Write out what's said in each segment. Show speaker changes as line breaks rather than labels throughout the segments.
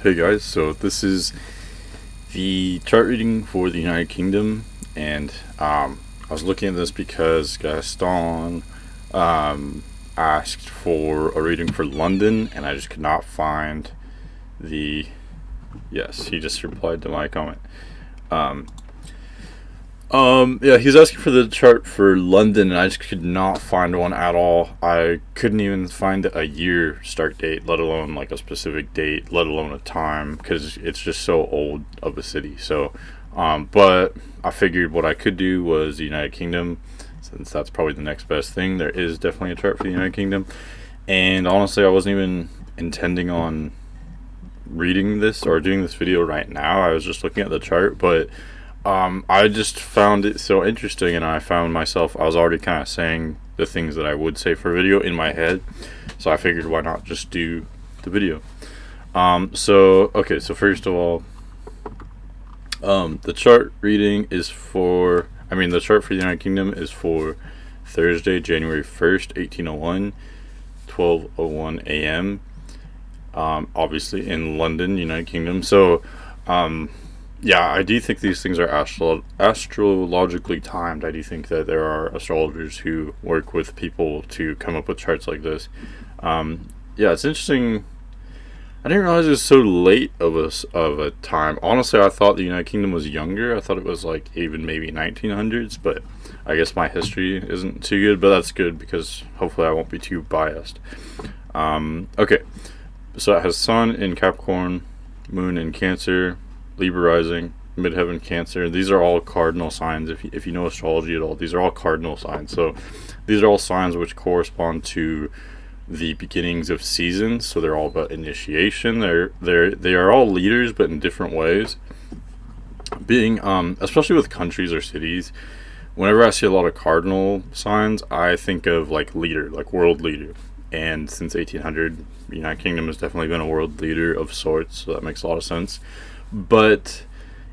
Hey guys, so this is the chart reading for the United Kingdom, and I was looking at this because Gaston asked for a reading for London, and I just could not find the. Yes, he just replied to my comment. Um, yeah, he's asking for the chart for London, and I just could not find one at all. I couldn't even find a year start date, let alone like a specific date, let alone a time, because it's just so old of a city. So, but I figured what I could do was the United Kingdom, since that's probably the next best thing. There is definitely a chart for the United Kingdom, and honestly, I wasn't even intending on reading this or doing this video right now. I was just looking at the chart, but I just found it so interesting, and I found myself, I was already kind of saying the things that I would say for a video in my head, so I figured why not just do the video. Okay, so first of all, the chart reading is for, the chart for the United Kingdom is for Thursday, January 1st, 1801, 12:01 a.m., obviously in London, United Kingdom. So, yeah, I do think these things are astrologically timed. I do think that there are astrologers who work with people to come up with charts like this. Yeah, it's interesting. I didn't realize it was so late of a time. Honestly, I thought the United Kingdom was younger. I thought it was like even maybe 1900s, but I guess my history isn't too good. But that's good because hopefully I won't be too biased. Okay, so it has Sun in Capricorn, Moon in Cancer, Libra rising, midheaven Cancer. These are all cardinal signs. If you know astrology at all, these are all cardinal signs. So these are all signs which correspond to the beginnings of seasons. So they're all about initiation. They are all leaders, but in different ways. Being especially with countries or cities, whenever I see a lot of cardinal signs, I think of like leader, like world leader. And since 1800, the United Kingdom has definitely been a world leader of sorts, so that makes a lot of sense. But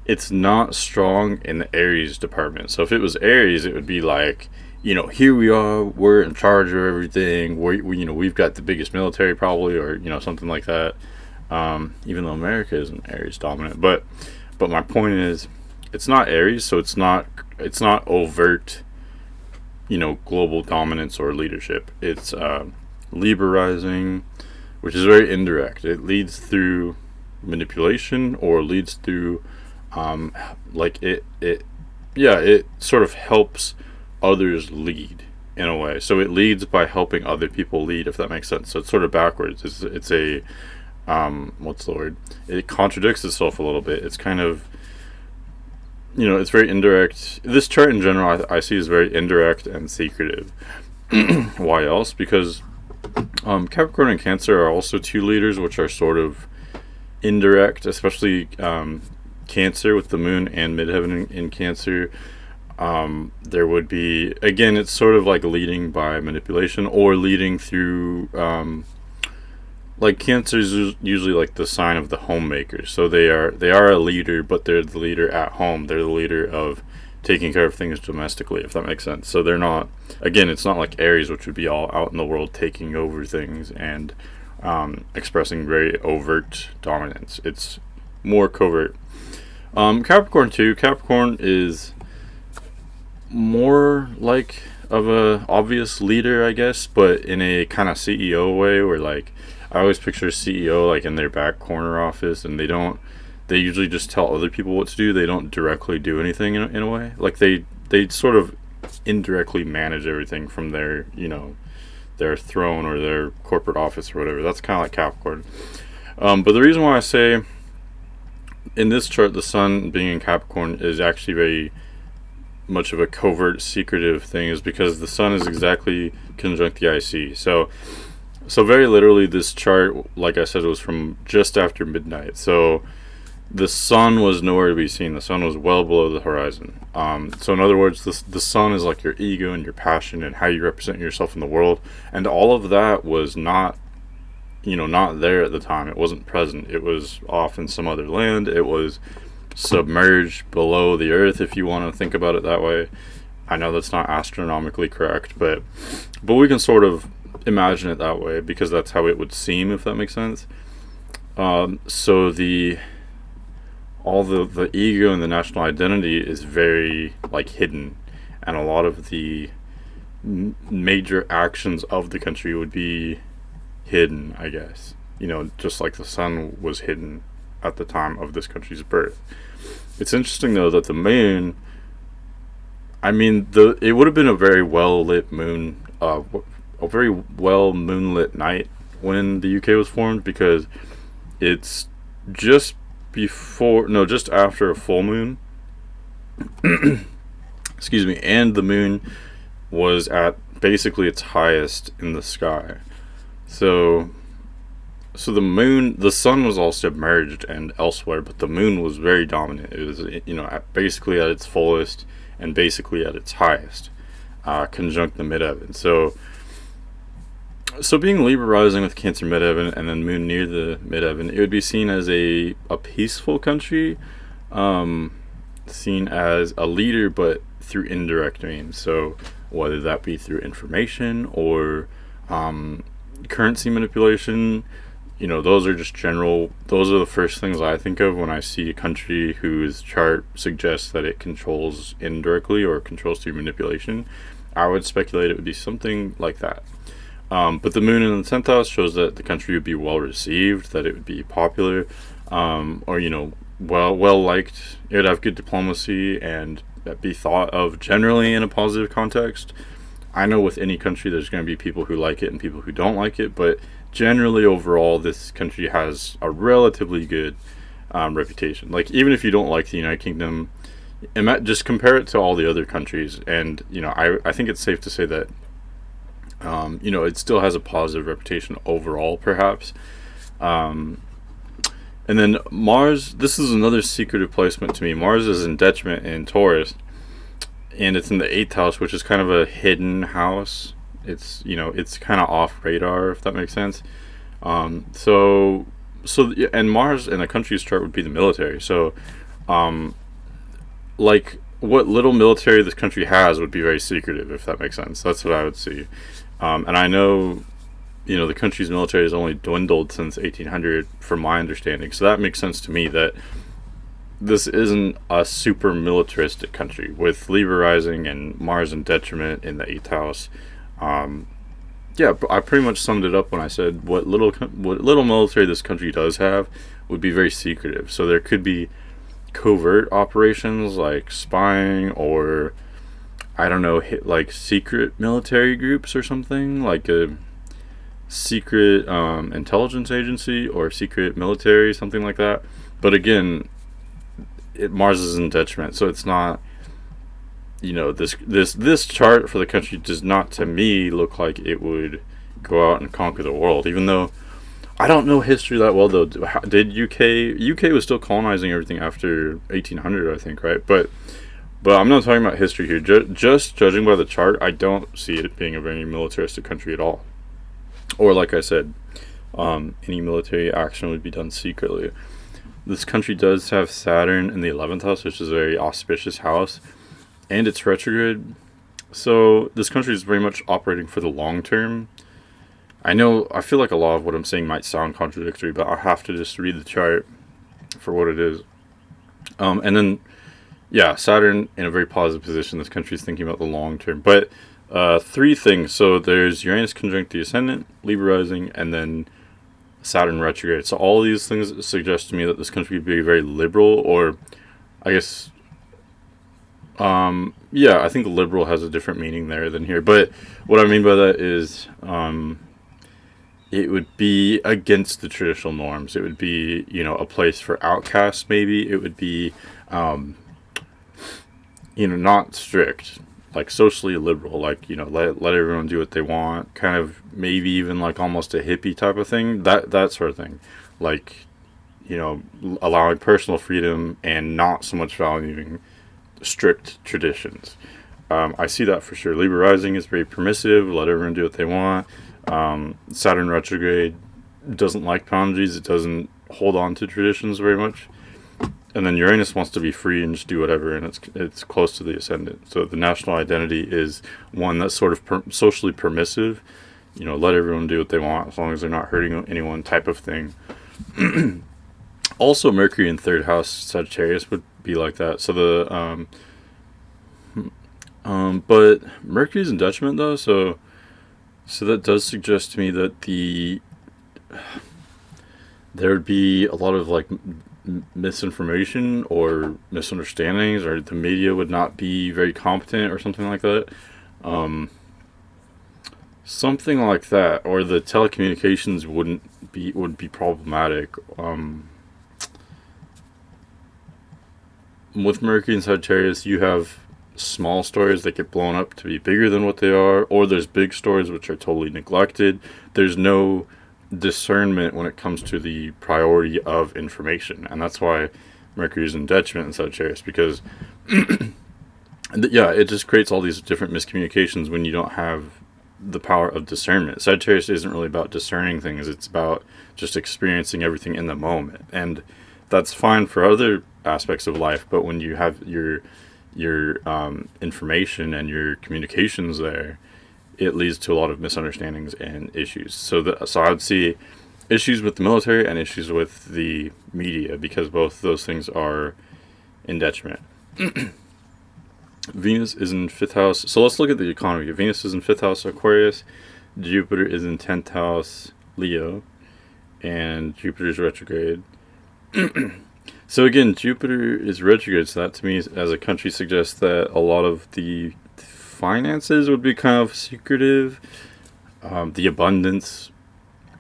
it's not strong in the Aries department. So if it was Aries, it would be like, here we are, we're in charge of everything. We've got the biggest military probably, or something like that. Even though America isn't Aries dominant, but my point is, it's not Aries, so it's not overt, global dominance or leadership. It's Libra rising, which is very indirect. It leads through manipulation, or leads through it sort of helps others lead in a way. So it leads by helping other people lead, if that makes sense. So it's sort of backwards. It's a what's the word? It contradicts itself a little bit. It's kind of, it's very indirect. This chart in general I see is very indirect and secretive. Why else? Because Capricorn and Cancer are also two leaders which are sort of indirect, especially Cancer with the Moon and midheaven in Cancer. There would be, again, it's sort of like leading by manipulation or leading through, like Cancer is usually like the sign of the homemaker. So they are a leader, but they're the leader at home. They're the leader of taking care of things domestically, if that makes sense. So they're not, again, it's not like Aries, which would be all out in the world taking over things and expressing very overt dominance. It's more covert. Capricorn too. Capricorn is more like of a obvious leader, I guess, but in a kind of CEO way, where like I always picture a CEO like in their back corner office, and they usually just tell other people what to do. They don't directly do anything in a way. Like they sort of indirectly manage everything from their their throne or their corporate office or whatever. That's kind of like Capricorn. But the reason why I say in this chart the Sun being in Capricorn is actually very much of a covert, secretive thing is because the Sun is exactly conjunct the IC. So very literally, this chart, like I said, was from just after midnight. So the Sun was nowhere to be seen. The Sun was well below the horizon. So in other words, the Sun is like your ego and your passion and how you represent yourself in the world, and all of that was not there at the time. It wasn't present. It was off in some other land. It was submerged below the earth, if you want to think about it that way. I know that's not astronomically correct, but we can sort of imagine it that way because that's how it would seem, if that makes sense. So the all the ego and the national identity is very like hidden, and a lot of the major actions of the country would be hidden, I guess. Just like the sun was hidden at the time of this country's birth. It's interesting though that the moon, I mean, it would have been a very well lit moon, a very well moonlit night when the UK was formed, because it's just before, no, just after a full moon. Excuse me, and the moon was at basically its highest in the sky. So, so the sun was all submerged and elsewhere, but the moon was very dominant. It was, basically at its fullest and basically at its highest, conjunct the midheaven. So being Libra rising with Cancer midheaven and then moon near the midheaven, it would be seen as a peaceful country, seen as a leader, but through indirect means. So whether that be through information or currency manipulation, those are just general. Those are the first things I think of when I see a country whose chart suggests that it controls indirectly or controls through manipulation. I would speculate it would be something like that. But the moon in the 10th house shows that the country would be well received, that it would be popular, or well liked. It would have good diplomacy and be thought of generally in a positive context. I know with any country there's going to be people who like it and people who don't like it, but generally overall this country has a relatively good reputation. Like, even if you don't like the United Kingdom, just compare it to all the other countries, and I think it's safe to say that it still has a positive reputation overall, perhaps. And then Mars, this is another secretive placement to me. Mars is in detriment in Taurus, and it's in the 8th house, which is kind of a hidden house. It's kind of off radar, if that makes sense. So and Mars in a country's chart would be the military. So, like, what little military this country has would be very secretive, if that makes sense. That's what I would see. And I know, the country's military has only dwindled since 1800, from my understanding. So that makes sense to me that this isn't a super militaristic country with Libra rising and Mars in detriment in the 8th house. Yeah, I pretty much summed it up when I said what little military this country does have would be very secretive. So there could be covert operations like spying, or I don't know, like secret military groups or something, like a secret intelligence agency or secret military, something like that. But again, Mars is in detriment, so it's not. This chart for the country does not, to me, look like it would go out and conquer the world. Even though I don't know history that well, though. Did UK was still colonizing everything after 1800, I think, right? But I'm not talking about history here. Just judging by the chart, I don't see it being a very militaristic country at all. Or, like I said, any military action would be done secretly. This country does have Saturn in the 11th house, which is a very auspicious house, and it's retrograde. So this country is very much operating for the long term. I feel like a lot of what I'm saying might sound contradictory, but I have to just read the chart for what it is. And then, yeah, Saturn in a very positive position. This country is thinking about the long term. But three things. So there's Uranus conjunct the ascendant, Libra rising, and then Saturn retrograde. So all these things suggest to me that this country would be very liberal, or I guess, I think liberal has a different meaning there than here. But what I mean by that is, it would be against the traditional norms. It would be, a place for outcasts, maybe. It would be, not strict, like socially liberal, like, let everyone do what they want, kind of maybe even like almost a hippie type of thing, that sort of thing. Like, allowing personal freedom and not so much valuing strict traditions. I see that for sure. Libra rising is very permissive, let everyone do what they want. Saturn retrograde doesn't like boundaries, it doesn't hold on to traditions very much. And then Uranus wants to be free and just do whatever, and it's close to the ascendant. So the national identity is one that's sort of socially permissive, let everyone do what they want as long as they're not hurting anyone type of thing. Also, Mercury in third house Sagittarius would be like that. So but Mercury's in detriment though, so that does suggest to me that there would be a lot of like misinformation or misunderstandings, or the media would not be very competent or something like that. Um, Something like that, or the telecommunications would be problematic. With Mercury and Sagittarius, you have small stories that get blown up to be bigger than what they are, or there's big stories which are totally neglected. There's no discernment when it comes to the priority of information, and that's why Mercury is in detriment in Sagittarius, because yeah, it just creates all these different miscommunications when you don't have the power of discernment. Sagittarius isn't really about discerning things, it's about just experiencing everything in the moment. And that's fine for other aspects of life, but when you have your information and your communications there, it leads to a lot of misunderstandings and issues. So I would see issues with the military and issues with the media, because both those things are in detriment. Venus is in fifth house. So let's look at the economy. Venus is in fifth house Aquarius. Jupiter is in 10th house Leo. And Jupiter's retrograde. So again, Jupiter is retrograde. So that to me, as a country, suggests that a lot of the finances would be kind of secretive. The abundance,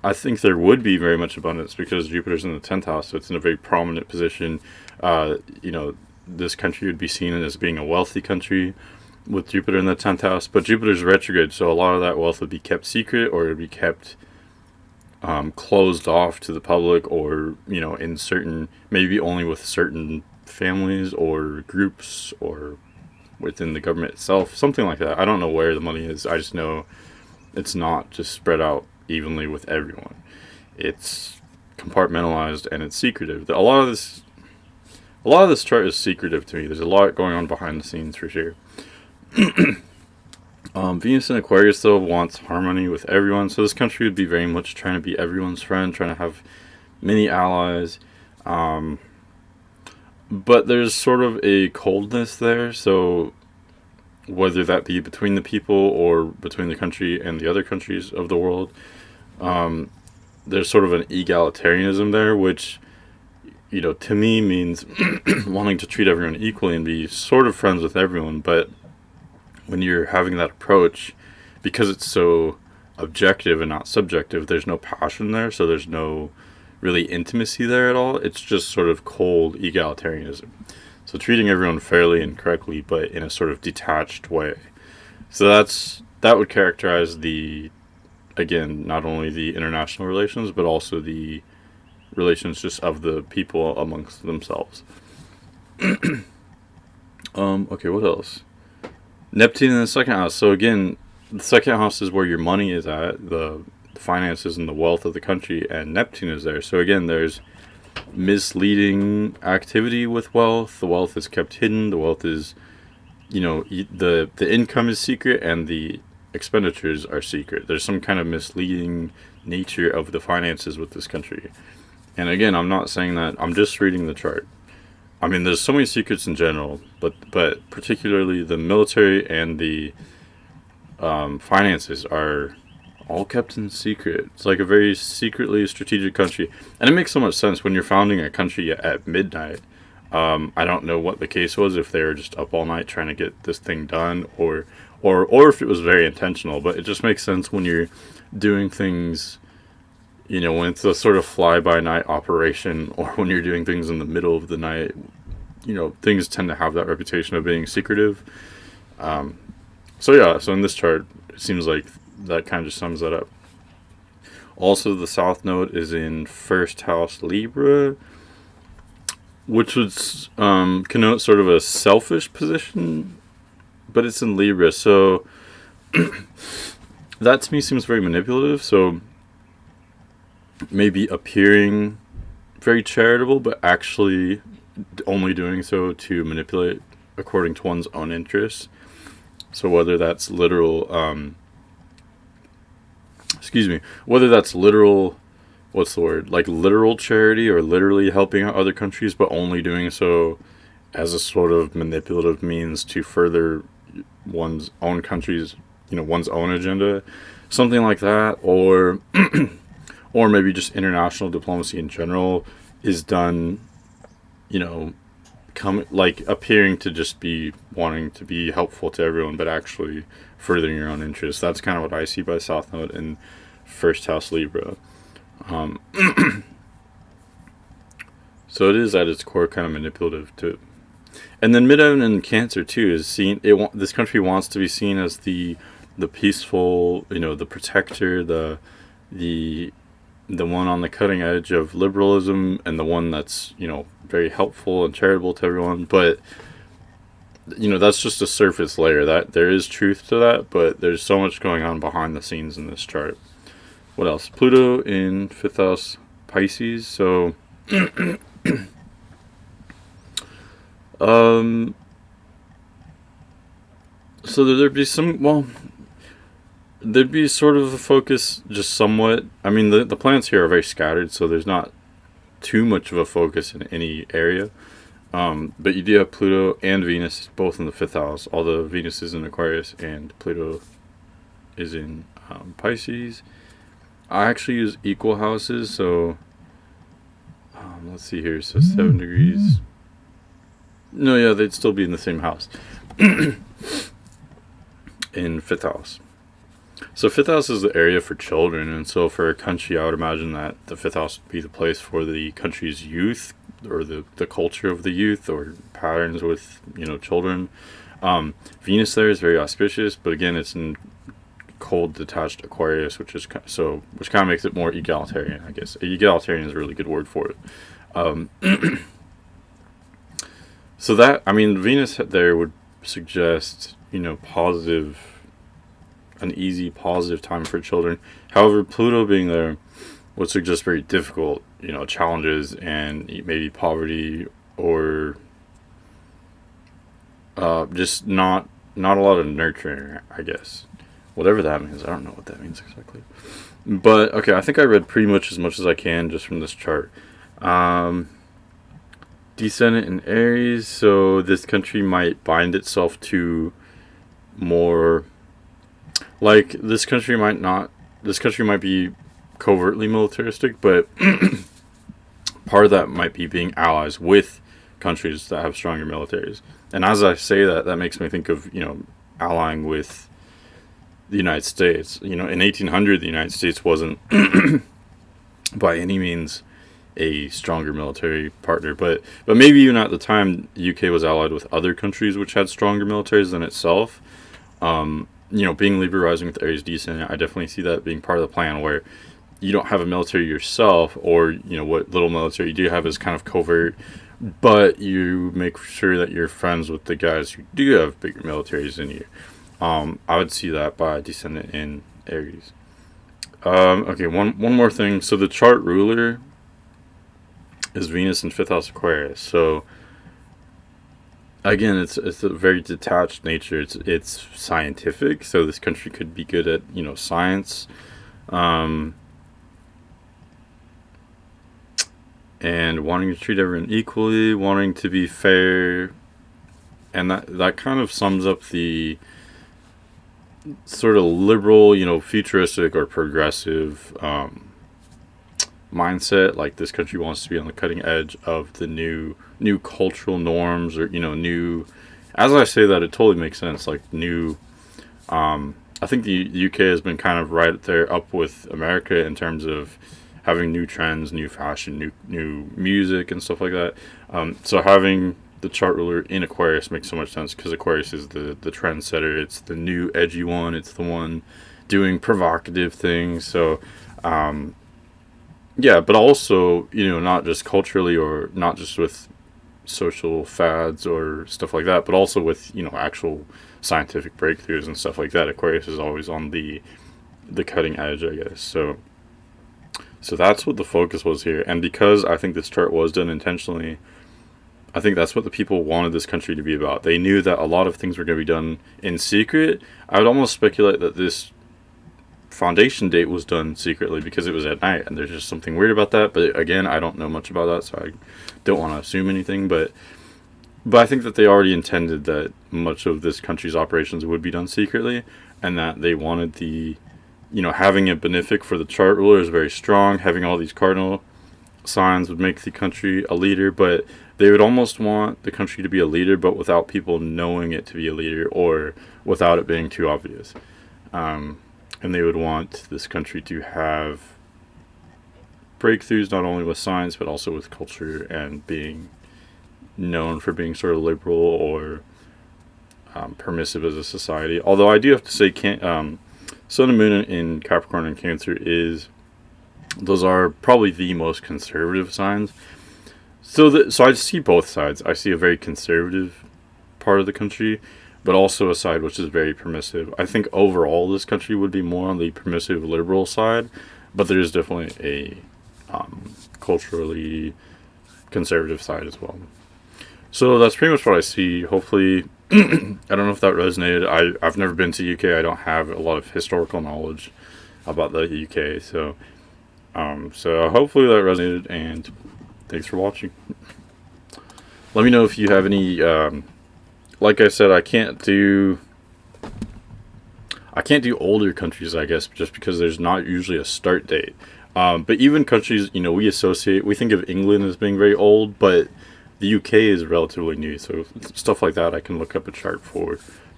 I think there would be very much abundance because Jupiter's in the 10th house. So it's in a very prominent position. You know, this country would be seen as being a wealthy country with Jupiter in the 10th house, but Jupiter's retrograde, so a lot of that wealth would be kept secret, or it would be kept closed off to the public, or, you know, in certain, maybe only with certain families or groups, or within the government itself, something like that. I don't know where the money is. I just know it's not just spread out evenly with everyone. It's compartmentalized and it's secretive. A lot of this chart is secretive to me. There's a lot going on behind the scenes for sure. Venus in Aquarius, though, wants harmony with everyone. So this country would be very much trying to be everyone's friend, trying to have many allies. But there's sort of a coldness there. So whether that be between the people or between the country and the other countries of the world, there's sort of an egalitarianism there, which, you know, to me means wanting to treat everyone equally and be sort of friends with everyone. But when you're having that approach, because it's so objective and not subjective, there's no passion there, so there's no really intimacy there at all. It's just sort of cold egalitarianism. So treating everyone fairly and correctly, but in a sort of detached way. So that would characterize again, not only the international relations, but also the relations just of the people amongst themselves. Okay, what else? Neptune in the second house. So again, the second house is where your money is at, the finances and the wealth of the country, and Neptune is there. So again, there's misleading activity with wealth. The wealth is kept hidden. The wealth is, you know, the income is secret and the expenditures are secret. There's some kind of misleading nature of the finances with this country. And again, I'm not saying that. I'm just reading the chart. I mean, there's so many secrets in general, but particularly the military and the finances are all kept in secret. It's like a very secretly strategic country. And it makes so much sense when you're founding a country at midnight. I don't know what the case was, if they were just up all night trying to get this thing done, or if it was very intentional. But it just makes sense when you're doing things, you know, when it's a sort of fly-by-night operation, or when you're doing things in the middle of the night. You know, things tend to have that reputation of being secretive. So in this chart, it seems like that kind of just sums that up. Also, the South Node is in first house Libra, which would connote sort of a selfish position, but it's in Libra. So that to me seems very manipulative. So maybe appearing very charitable, but actually only doing so to manipulate according to one's own interests. So whether that's literal what's the word, like literal charity or literally helping out other countries, but only doing so as a sort of manipulative means to further one's own country's, one's own agenda, something like that, or maybe just international diplomacy in general is done, you know, come like appearing to just be wanting to be helpful to everyone, but actually furthering your own interests. That's kind of what I see by South Node in First House Libra. Um, so it is at its core kind of manipulative too. And then Midheaven in Cancer too is seen. This country wants to be seen as the peaceful, the protector, the the one on the cutting edge of liberalism, and the one that's very helpful and charitable to everyone. But that's just a surface layer. That there is truth to that, but there's so much going on behind the scenes in this chart. What else? Pluto in fifth house Pisces. So um so there'd be there'd be sort of a focus, just somewhat. I mean, the planets here are very scattered, so there's not too much of a focus in any area. But you do have Pluto and Venus both in the fifth house, although Venus is in Aquarius and Pluto is in Pisces. I actually use equal houses, so let's see here. So 7 degrees. No, yeah, they'd still be in the same house in fifth house. So fifth house is the area for children, and so for a country, I would imagine that the fifth house would be the place for the country's youth, or the culture of the youth, or patterns with children. Venus there is very auspicious, but again, it's in cold detached Aquarius, which kind of makes it more egalitarian, I guess. Egalitarian is a really good word for it. So that, I mean, Venus there would suggest an easy positive time for children. However, Pluto being there would suggest very difficult challenges and maybe poverty, or just not a lot of nurturing, I guess. Whatever that means. I don't know what that means exactly. But, okay, I think I read pretty much as I can just from this chart. Descendant in Aries, so this country might bind itself to more, like, this country might be covertly militaristic, but part of that might be being allies with countries that have stronger militaries. And as I say that makes me think of, allying with the United States. In 1800, the United States wasn't by any means a stronger military partner, but maybe even at the time, the UK was allied with other countries which had stronger militaries than itself. Being Libra rising with Aries descendant, I definitely see that being part of the plan, where you don't have a military yourself, or what little military you do have is kind of covert, but you make sure that you're friends with the guys who do have bigger militaries than you. I would see that by descendant in Aries. Okay, one more thing. So the chart ruler is Venus in fifth house Aquarius. So again, it's a very detached nature. It's scientific. So this country could be good at science, and wanting to treat everyone equally, wanting to be fair, and that kind of sums up the sort of liberal, futuristic or progressive mindset. Like, this country wants to be on the cutting edge of the new cultural norms, or new. As I say that, it totally makes sense. Like, new. I think the UK has been kind of right there up with America in terms of having new trends, new fashion, new music and stuff like that. So having the chart ruler in Aquarius makes so much sense, because Aquarius is the trendsetter. It's the new edgy one. It's the one doing provocative things. So, yeah, but also, not just culturally, or not just with social fads or stuff like that, but also with, actual scientific breakthroughs and stuff like that. Aquarius is always on the cutting edge, I guess. So that's what the focus was here. And because I think this chart was done intentionally, I think that's what the people wanted this country to be about. They knew that a lot of things were going to be done in secret. I would almost speculate that this foundation date was done secretly because it was at night, and there's just something weird about that. But again, I don't know much about that, so I don't want to assume anything. But I think that they already intended that much of this country's operations would be done secretly, and that they wanted having a benefic for the chart ruler is very strong. Having all these cardinal signs would make the country a leader, but they would almost want the country to be a leader, but without people knowing it to be a leader, or without it being too obvious. And they would want this country to have breakthroughs not only with science, but also with culture, and being known for being sort of liberal or permissive as a society. Although I do have to say, Sun and Moon in Capricorn and Cancer those are probably the most conservative signs. So I see both sides. I see a very conservative part of the country, but also a side which is very permissive. I think overall this country would be more on the permissive liberal side, but there is definitely a culturally conservative side as well. So that's pretty much what I see. Hopefully, I don't know if that resonated. I've never been to UK. I don't have a lot of historical knowledge about the UK. So hopefully that resonated, and thanks for watching. Let me know if you have any. Like I said, I can't do older countries, I guess, just because there's not usually a start date. But even countries, we think of England as being very old, but the UK is relatively new, so stuff like that I can look up a chart for.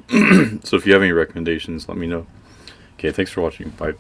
So if you have any recommendations, let me know. Okay, thanks for watching. Bye.